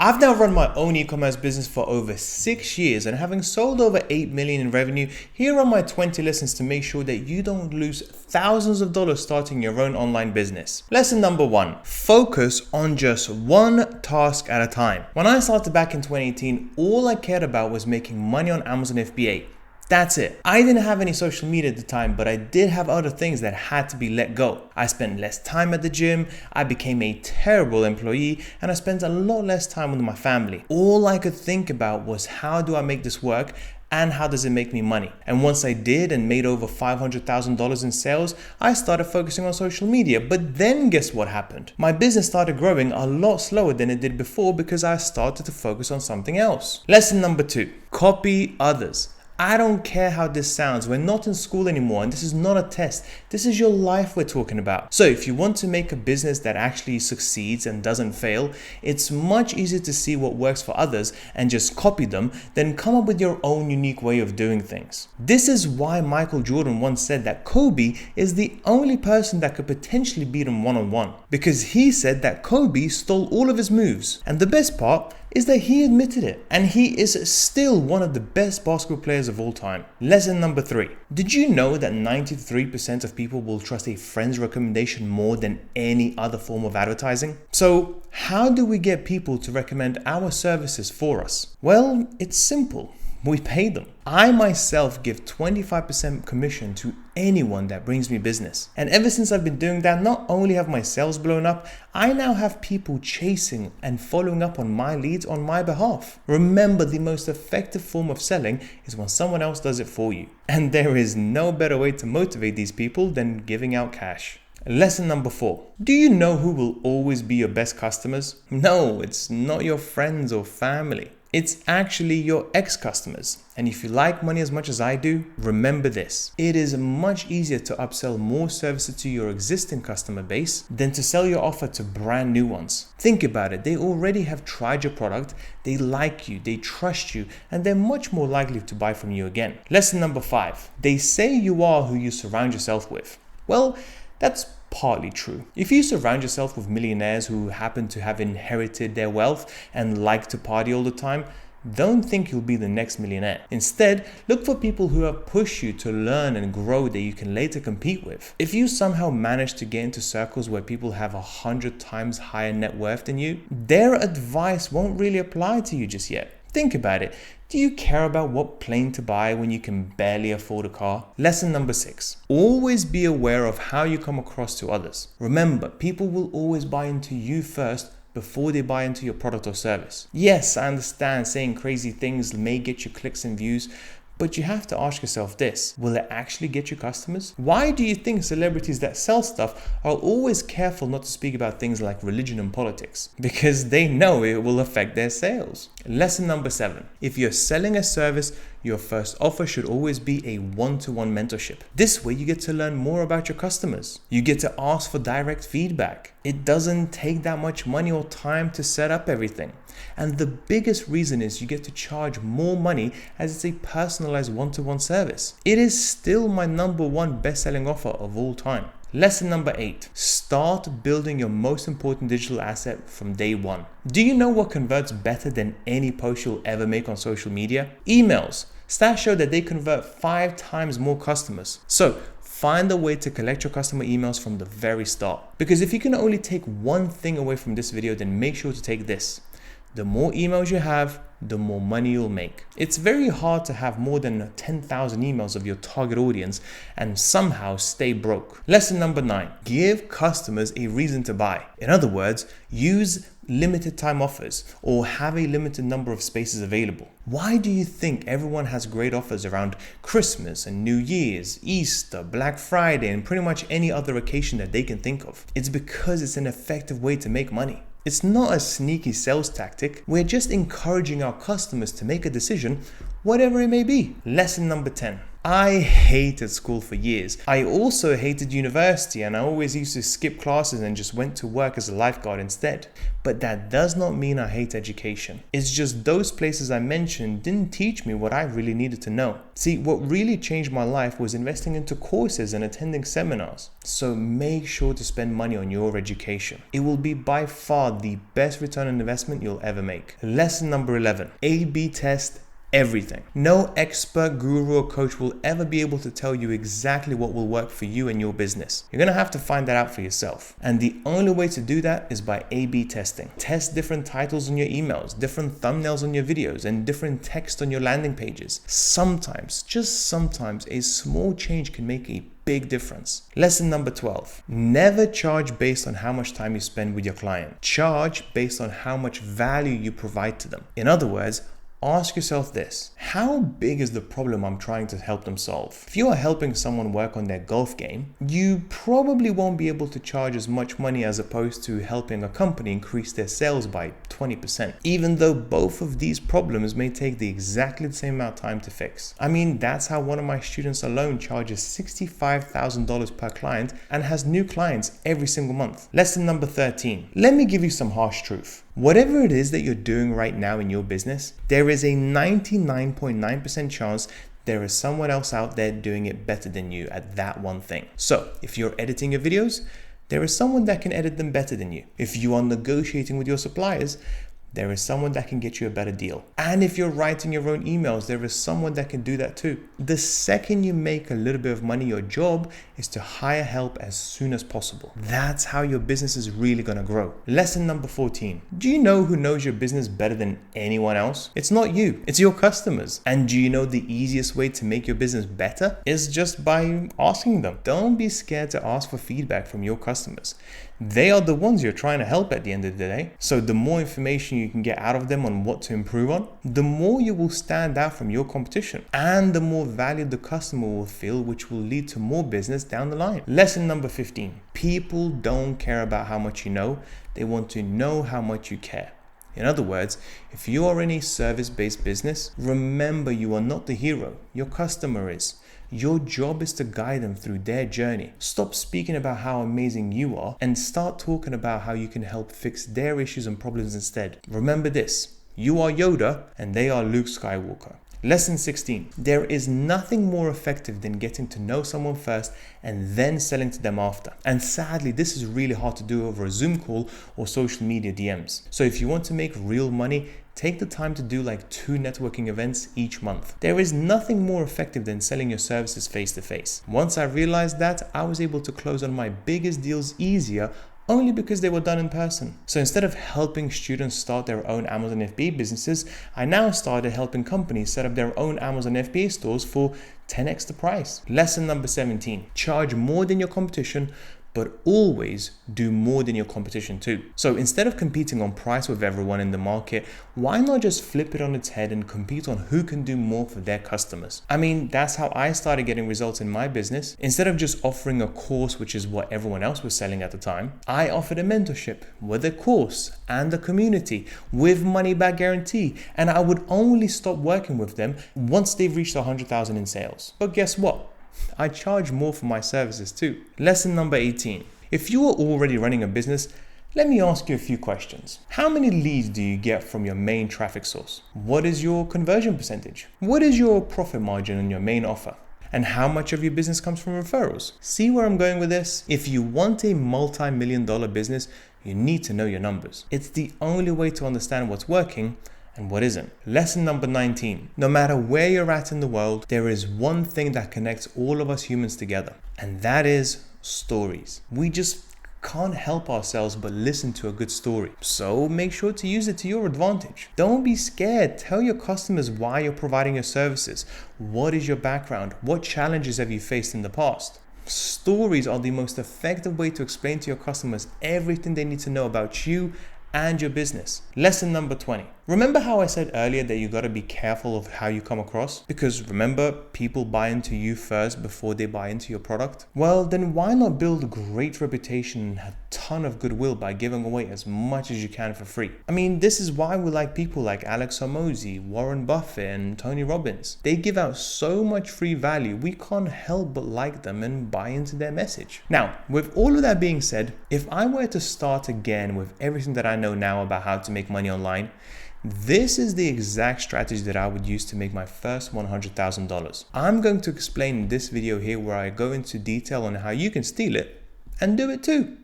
I've now run my own e-commerce business for over 6 years, and having sold over 8 million in revenue, here are my 20 lessons to make sure that you don't lose thousands of dollars starting your own online business. Lesson number 1, focus on just one task at a time. When I started back in 2018, all I cared about was making money on Amazon FBA. That's it. I didn't have any social media at the time, but I did have other things that had to be let go. I spent less time at the gym, I became a terrible employee, and I spent a lot less time with my family. All I could think about was, how do I make this work? And how does it make me money? And once I did and made over $500,000 in sales, I started focusing on social media. But then guess what happened? My business started growing a lot slower than it did before because I started to focus on something else. Lesson number 2, copy others. I don't care how this sounds, we're not in school anymore, and this is not a test. This is your life we're talking about. So if you want to make a business that actually succeeds and doesn't fail, it's much easier to see what works for others and just copy them than come up with your own unique way of doing things. This is why Michael Jordan once said that Kobe is the only person that could potentially beat him one-on-one, because he said that Kobe stole all of his moves. And the best part is that he admitted it, and he is still one of the best basketball players of all time. Lesson number 3. Did you know that 93% of people will trust a friend's recommendation more than any other form of advertising? So how do we get people to recommend our services for us? Well, it's simple. We pay them. I myself give 25% commission to anyone that brings me business. And ever since I've been doing that, not only have my sales blown up, I now have people chasing and following up on my leads on my behalf. Remember, the most effective form of selling is when someone else does it for you. And there is no better way to motivate these people than giving out cash. Lesson number 4. Do you know who will always be your best customers? No, it's not your friends or family. It's actually your ex-customers. And if you like money as much as I do, remember this. It is much easier to upsell more services to your existing customer base than to sell your offer to brand new ones. Think about it. They already have tried your product, they like you, they trust you, and they're much more likely to buy from you again. Lesson number 5. They say you are who you surround yourself with. Well, that's partly true. If you surround yourself with millionaires who happen to have inherited their wealth and like to party all the time, don't think you'll be the next millionaire. Instead, look for people who have pushed you to learn and grow that you can later compete with. If you somehow manage to get into circles where people have 100 times higher net worth than you, their advice won't really apply to you just yet. Think about it. Do you care about what plane to buy when you can barely afford a car? Lesson number 6. Always be aware of how you come across to others. Remember, people will always buy into you first before they buy into your product or service. Yes, I understand saying crazy things may get you clicks and views, but you have to ask yourself this: will it actually get you customers? Why do you think celebrities that sell stuff are always careful not to speak about things like religion and politics? Because they know it will affect their sales. Lesson number 7. If you're selling a service, your first offer should always be a one-to-one mentorship. This way you get to learn more about your customers. You get to ask for direct feedback. It doesn't take that much money or time to set up everything. And the biggest reason is you get to charge more money as it's a personalized one-to-one service. It is still my number 1 best-selling offer of all time. Lesson number 8. Start building your most important digital asset from day 1. Do you know what converts better than any post you'll ever make on social media? Emails. Stats show that they convert 5 times more customers. So find a way to collect your customer emails from the very start. Because if you can only take one thing away from this video, then make sure to take this. The more emails you have, the more money you'll make. It's very hard to have more than 10,000 emails of your target audience and somehow stay broke. Lesson number 9. Give customers a reason to buy. In other words, use limited time offers or have a limited number of spaces available. Why do you think everyone has great offers around Christmas and New Year's, Easter, Black Friday, and pretty much any other occasion that they can think of? It's because it's an effective way to make money. It's not a sneaky sales tactic. We're just encouraging our customers to make a decision, whatever it may be. Lesson number 10. I hated school for years. I also hated university, and I always used to skip classes and just went to work as a lifeguard instead. But that does not mean I hate education. It's just those places I mentioned didn't teach me what I really needed to know. See, what really changed my life was investing into courses and attending seminars. So make sure to spend money on your education. It will be by far the best return on investment you'll ever make. Lesson number 11, A/B test everything. No expert, guru, or coach will ever be able to tell you exactly what will work for you and your business. You're gonna have to find that out for yourself. And the only way to do that is by A/B testing. Test different titles on your emails, different thumbnails on your videos, and different text on your landing pages. Sometimes, just sometimes, a small change can make a big difference. Lesson number 12. Never charge based on how much time you spend with your client. Charge based on how much value you provide to them. In other words, ask yourself this: how big is the problem I'm trying to help them solve? If you are helping someone work on their golf game, you probably won't be able to charge as much money as opposed to helping a company increase their sales by 20%, even though both of these problems may take exactly the same amount of time to fix. I mean, that's how one of my students alone charges $65,000 per client and has new clients every single month. Lesson number 13. Let me give you some harsh truth. Whatever it is that you're doing right now in your business, there is a 99.9% chance there is someone else out there doing it better than you at that one thing. So if you're editing your videos, there is someone that can edit them better than you. If you are negotiating with your suppliers, there is someone that can get you a better deal. And if you're writing your own emails, there is someone that can do that too. The second you make a little bit of money, your job is to hire help as soon as possible. That's how your business is really gonna grow. Lesson number 14. Do you know who knows your business better than anyone else? It's not you, it's your customers. And do you know the easiest way to make your business better? Is just by asking them. Don't be scared to ask for feedback from your customers. They are the ones you're trying to help at the end of the day. So the more information you can get out of them on what to improve on, the more you will stand out from your competition and the more valued the customer will feel, which will lead to more business down the line. Lesson number 15. People don't care about how much you know. They want to know how much you care. In other words, if you are in a service-based business, remember you are not the hero. Your customer is. Your job is to guide them through their journey. Stop speaking about how amazing you are and start talking about how you can help fix their issues and problems instead. Remember this: you are Yoda and they are Luke Skywalker. Lesson 16. There is nothing more effective than getting to know someone first and then selling to them after. And sadly, this is really hard to do over a Zoom call or social media DMs. So if you want to make real money, take the time to do like 2 networking events each month. There is nothing more effective than selling your services face to face. Once I realized that, I was able to close on my biggest deals easier only because they were done in person. So instead of helping students start their own Amazon FBA businesses, I now started helping companies set up their own Amazon FBA stores for 10x the price. Lesson number 17. Charge more than your competition, but always do more than your competition too. So instead of competing on price with everyone in the market, why not just flip it on its head and compete on who can do more for their customers? I mean, that's how I started getting results in my business. Instead of just offering a course, which is what everyone else was selling at the time, I offered a mentorship with a course and a community with money back guarantee. And I would only stop working with them once they've reached 100,000 in sales. But guess what? I charge more for my services too. Lesson number 18. If you are already running a business, let me ask you a few questions. How many leads do you get from your main traffic source? What is your conversion percentage? What is your profit margin on your main offer? And how much of your business comes from referrals? See where I'm going with this? If you want a multi-million-dollar business, you need to know your numbers. It's the only way to understand what's working and what isn't. Lesson number 19. No matter where you're at in the world, there is one thing that connects all of us humans together, and that is stories. We just can't help ourselves but listen to a good story. So make sure to use it to your advantage. Don't be scared. Tell your customers why you're providing your services. What is your background? What challenges have you faced in the past? Stories are the most effective way to explain to your customers everything they need to know about you and your business. Lesson number 20. Remember how I said earlier that you gotta be careful of how you come across? Because remember, people buy into you first before they buy into your product? Well, then why not build a great reputation and a ton of goodwill by giving away as much as you can for free? I mean, this is why we like people like Alex Hormozi, Warren Buffett, and Tony Robbins. They give out so much free value, we can't help but like them and buy into their message. Now, with all of that being said, if I were to start again with everything that I know now about how to make money online, this is the exact strategy that I would use to make my first $100,000. I'm going to explain in this video here where I go into detail on how you can steal it and do it too.